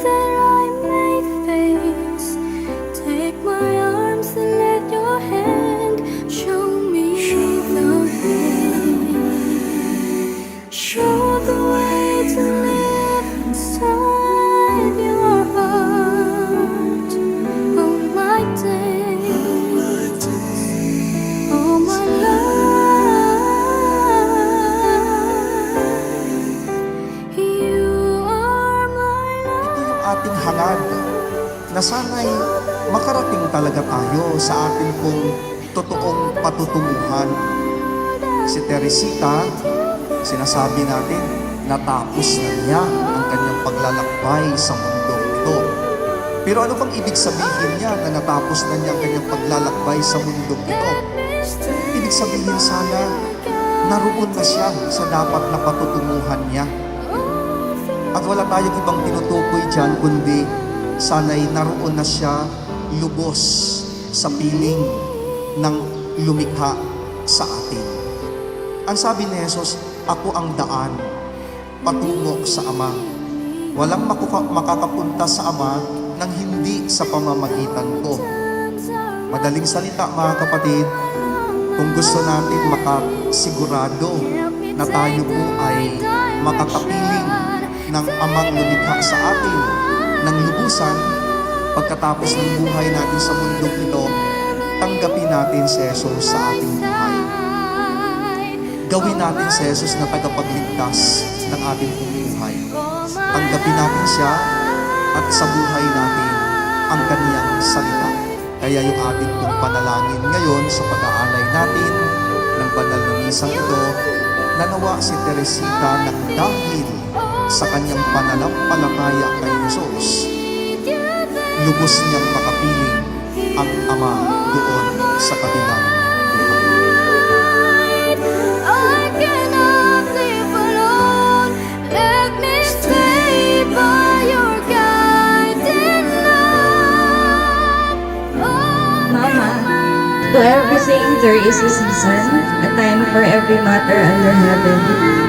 that I may face. Take my arms and let your hand show me the way. Show the way to live inside your heart. All my days, all my life, you are my Ito yung ating hangad na sana'y makarating talaga tayo sa atin pong totoong patutunguhan. Si Teresita, sinasabi natin, natapos na niya ang kanyang paglalakbay sa mundong ito. Pero ano bang ibig sabihin niya na natapos na niya ang kanyang paglalakbay sa mundong ito? Ibig sabihin sana, naroon na siya sa dapat na patutunguhan niya. At wala tayong ibang tinutukoy dyan, kundi sana'y naroon na siya lubos sa piling ng lumikha sa atin. Ang sabi ni Jesus, ako ang daan patungo sa Ama. Walang makakapunta sa Ama nang hindi sa pamamagitan ko. Madaling salita mga kapatid, kung gusto natin makasigurado na tayo po ay makakapiling ng Amang lumikha sa atin ng lubusan, pagkatapos ng buhay natin sa mundong ito, tanggapin natin si Jesus sa ating buhay. Gawin natin si Jesus na tagapagligtas ng ating buhay. Tanggapin natin siya at sa buhay natin ang kaniyang salita. Kaya yung ating pong panalangin ngayon sa pag-aalay natin ng banal na misang ito, nanawa si Teresita ng dahil sa kanyang pananampalataya kay Jesus, lubos niyang makapiling ang Ama doon sa kabilang buhay. I cannot live alone. Let me stay by your guiding light. Mama, to every saint there is a season, a time for every matter under heaven,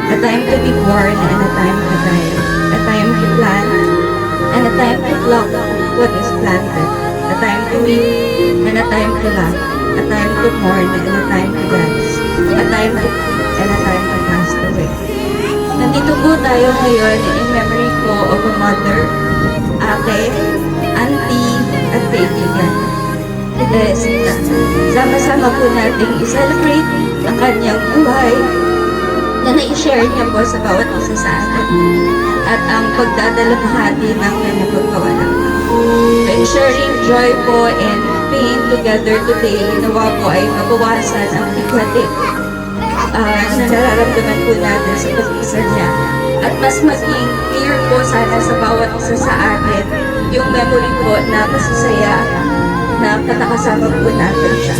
a time to be born and a time to die, a time to plant and a time to pluck what is planted, a time to weep and a time to laugh, a time to mourn and a time to dance, a time to keep and a time to pass away. Nandito po tayo ngayon in memory ko of a mother, ate, auntie, at kaibigan. Teresita. Sama-sama po natin i-celebrate ang kanyang buhay na na-share niya po sa bawat isa sa atin at ang pagdadalamhati ng kanyang pagkawalan. By sharing joy po and pain together today, nawa po ay mabawasan ang bigati na nararamdaman po natin sa pag-isa niya at mas maging clear po sana sa bawat isa sa atin yung memory po na masasaya na katakasama po natin siya.